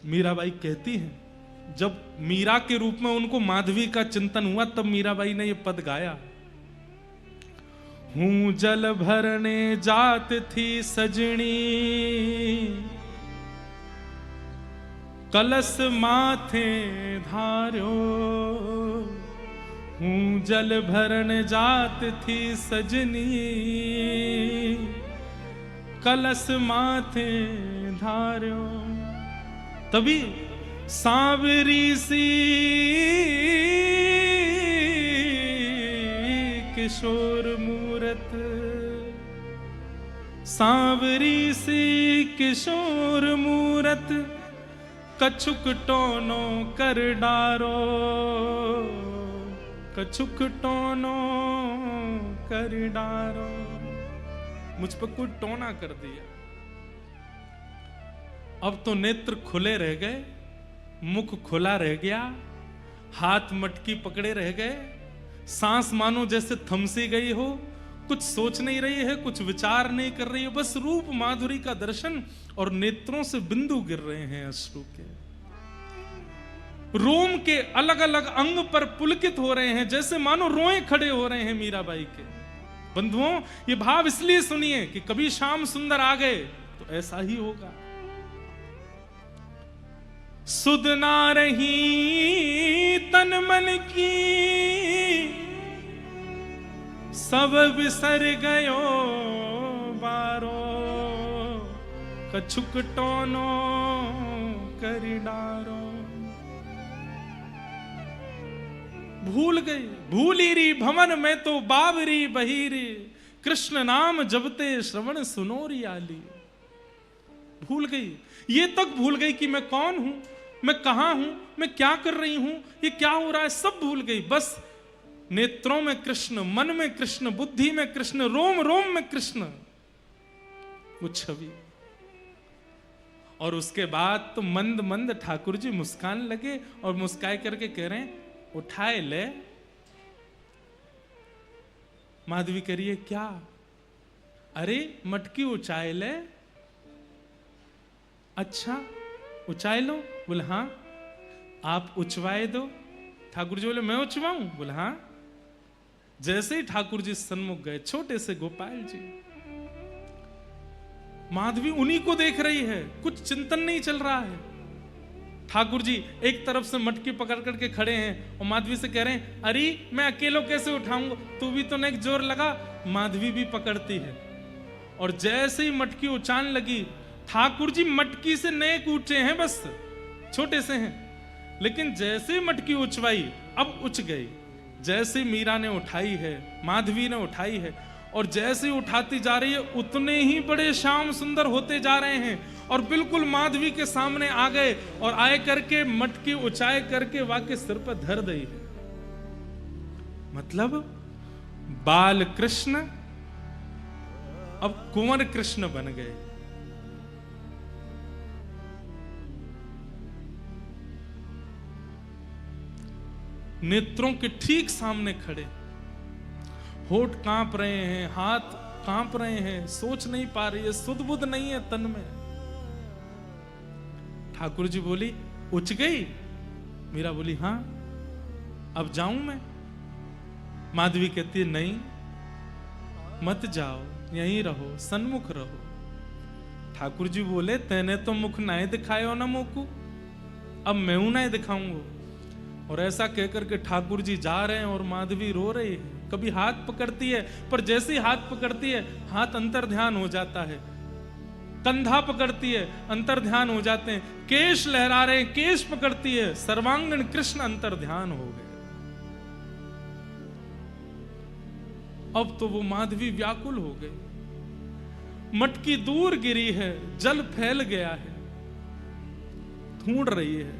मीराबाई कहती हैं, जब मीरा के रूप में उनको माधवी का चिंतन हुआ तब मीराबाई ने ये पद गाया। हूं जल भरने जात थी सजनी, कलश माथे धार्यो। हूं जल भरन जात थी सजनी, कलश माथे धार्यो। तभी सांवरी सी किशोर मूरत, सांवरी सी किशोर मूरत, कछुक टोनो कर डारो, कछुक टोनो कर डारो। मुझ पर कोई टोना कर दिया। अब तो नेत्र खुले रह गए, मुख खुला रह गया, हाथ मटकी पकड़े रह गए, सांस मानो जैसे थमसी गई हो, कुछ सोच नहीं रही है, कुछ विचार नहीं कर रही है, बस रूप माधुरी का दर्शन और नेत्रों से बिंदु गिर रहे हैं अश्रु के। रोम के अलग अलग अंग पर पुलकित हो रहे हैं, जैसे मानो रोए खड़े हो रहे हैं मीराबाई के। बंधुओं, ये भाव इसलिए सुनिए कि कभी श्याम सुंदर आ गए तो ऐसा ही होगा। सुध ना रही तन मन की, सब बिसर गयो बारो, कछुक टोनो कर डारो। भूल गई, भूली री भवन में तो बावरी बहीरी, कृष्ण नाम जपते श्रवण सुनोरी आली। भूल गई, ये तक भूल गई कि मैं कौन हूं, मैं कहां हूं, मैं क्या कर रही हूं, ये क्या हो रहा है, सब भूल गई। बस नेत्रों में कृष्ण, मन में कृष्ण, बुद्धि में कृष्ण, रोम रोम में कृष्ण, वो छवि। और उसके बाद तो मंद मंद ठाकुर जी मुस्कान लगे और मुस्काए करके कह रहे हैं, उठाए ले। माधवी करिए क्या? अरे मटकी उचाए ले। अच्छा उचाए लो? बोले हाँ। आप उचवाए दो? ठाकुर जी बोले मैं उचवाऊं? बोले हाँ। जैसे ही ठाकुर जी सन्मुख गए, छोटे से गोपाल जी, माधवी उन्हीं को देख रही है, कुछ चिंतन नहीं चल रहा है। ठाकुर जी एक तरफ से मटकी पकड़ करके खड़े हैं और माधवी से कह रहे हैं, अरे मैं अकेलो कैसे उठाऊंगा, तू भी तो नेक जोर लगा। माधवी भी पकड़ती है और जैसे ही मटकी उचान लगी, ठाकुर जी मटकी से नेक ऊंचे हैं, बस छोटे से हैं, लेकिन जैसे ही मटकी उचवाई अब उच गई। जैसे मीरा ने उठाई है, माधवी ने उठाई है, और जैसे ही उठाती जा रही है उतने ही बड़े श्याम सुंदर होते जा रहे हैं और बिल्कुल माधवी के सामने आ गए और आए करके मटकी उचाए करके वाके सिर पर धर दी है। मतलब बाल कृष्ण अब कुंवर कृष्ण बन गए। नेत्रों के ठीक सामने खड़े, होठ कांप रहे हैं, हाथ कांप रहे हैं, सोच नहीं पा रही है, सुध बुध नहीं है तन में। ठाकुर जी बोली उच गई? मीरा बोली हां। अब जाऊं मैं? माधवी कहती है नहीं, मत जाओ, यहीं रहो, सन्मुख रहो। ठाकुर जी बोले तेने तो मुख नहीं दिखायो ना मोकू, अब मैं नहीं दिखाऊंगा। और ऐसा कहकर के ठाकुर जी जा रहे हैं और माधवी रो रही है। कभी हाथ पकड़ती है, पर जैसे ही हाथ पकड़ती है हाथ अंतर ध्यान हो जाता है, कंधा पकड़ती है अंतर ध्यान हो जाते हैं, केश लहरा रहे हैं केश पकड़ती है, सर्वांगण कृष्ण अंतर ध्यान हो गए। अब तो वो माधवी व्याकुल हो गई। मटकी दूर गिरी है, जल फैल गया है, ढूंढ रही है,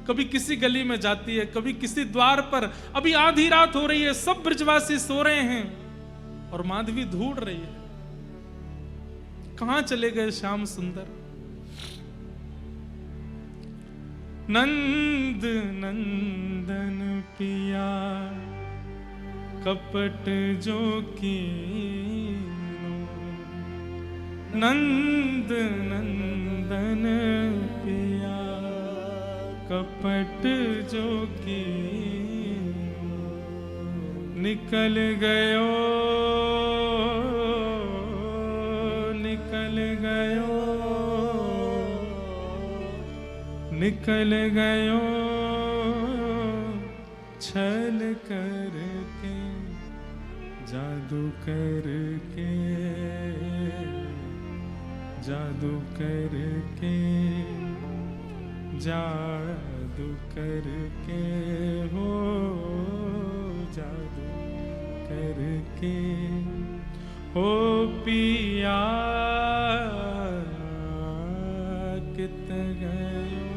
कभी किसी गली में जाती है, कभी किसी द्वार पर। अभी आधी रात हो रही है, सब ब्रजवासी सो रहे हैं और माधवी ढूंढ रही है कहां चले गए श्याम सुंदर। नंद नंदन पिया कपट जो कीनो, नंद नंदन पिया कपट जो की निकल गयो, निकल गयो, निकल गयो छल करके, जादू करके, जादू करके, जादू करके हो, जादू करके हो पिया कित गयो,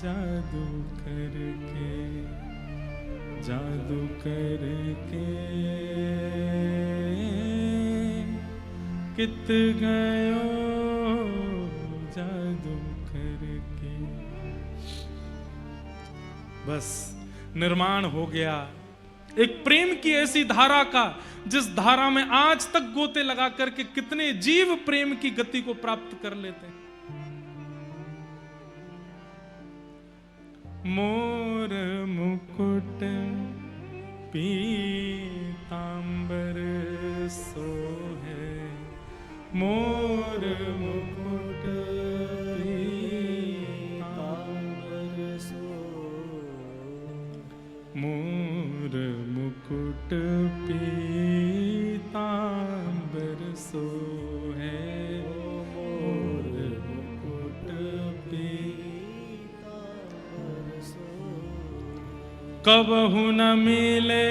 जादू करके, जादू करके कित गयो, जादू करके। बस निर्माण हो गया एक प्रेम की ऐसी धारा का, जिस धारा में आज तक गोते लगा करके कितने जीव प्रेम की गति को प्राप्त कर लेते हैं। मोर मुकुट पीतांबर सोहे, मोर मुकुट पीतांबर सोहे, मोर मुकुट पीतांबर सोहे, मोर मुकुट पीतांबर सोहे। कबहु न मिले,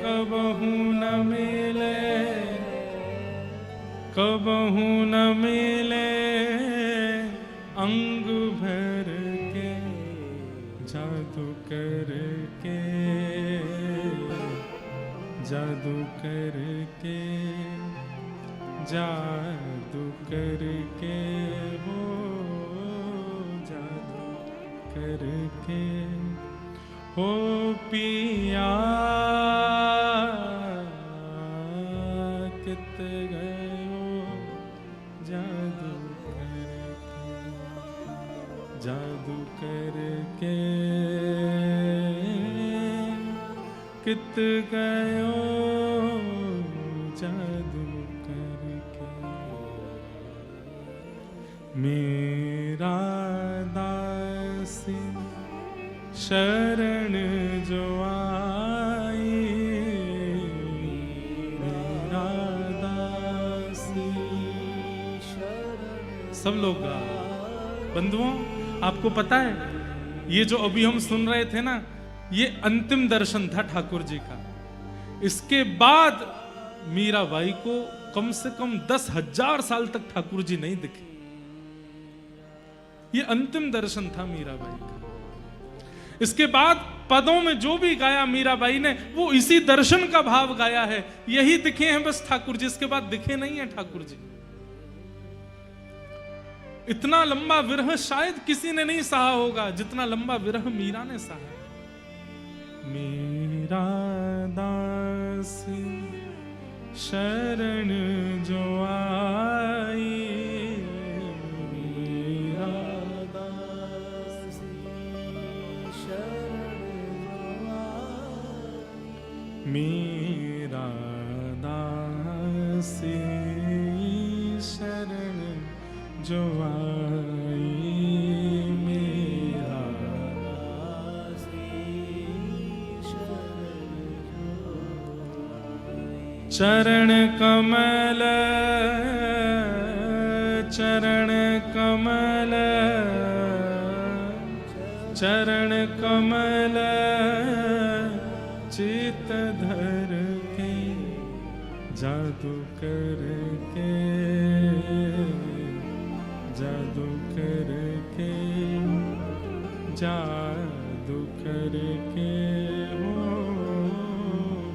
कबहु न मिले, कबहु न मिले अंग भर के, जादू करके, जादू करके, जादू करके हो, जादू करके हो पिया कित गयो, जादू करके, जादू करके कित गयो, जादू करके। मेरा दासी शरण जो आई, मेरा दासी शरण। सब लोग बंधुओं, आपको पता है ये जो अभी हम सुन रहे थे ना, ये अंतिम दर्शन था ठाकुर जी का। इसके बाद मीराबाई को कम से कम 10,000 साल तक ठाकुर जी नहीं दिखे। ये अंतिम दर्शन था मीराबाई का। इसके बाद पदों में जो भी गाया मीराबाई ने, वो इसी दर्शन का भाव गाया है। यही दिखे हैं बस ठाकुर जी, इसके बाद दिखे नहीं है ठाकुर जी। इतना लंबा विरह शायद किसी ने नहीं सहा होगा जितना लंबा विरह मीरा ने सहा। मेरा दासी शरण जो आई, मेरा दासी शरण जो आई, मेरा दासी शरण जो आई, मेरा दासी शरण जो आई। चरण कमल, चरण कमल, चरण कमल चित धर के, जादू करके, जादू करके, जादू करके हो,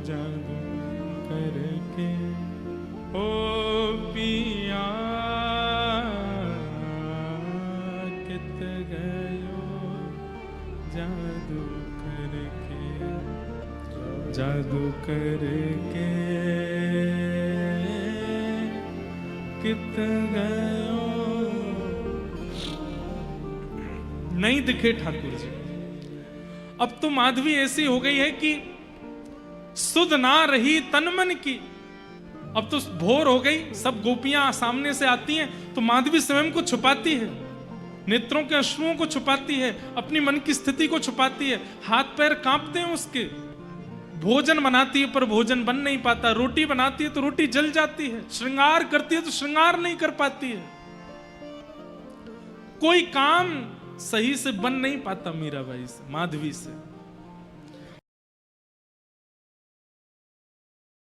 जादू करके हो पिया कित गयो, जादू करके, जादू करके कित गयो, नहीं दिखे ठाकुर जी। अब तो माधवी ऐसी हो गई है कि सुध ना रही तन मन की। अब तो भोर हो गई, सब गोपियां सामने से आती हैं तो माधवी स्वयं को छुपाती है, नेत्रों के अश्रुओं को छुपाती है, अपनी मन की स्थिति को छुपाती है, हाथ पैर कांपते हैं उसके। भोजन बनाती है पर भोजन बन नहीं पाता, रोटी बनाती है तो रोटी जल जाती है, श्रृंगार करती है तो श्रृंगार नहीं कर पाती है, कोई काम सही से बन नहीं पाता मीराबाई से, माधवी से।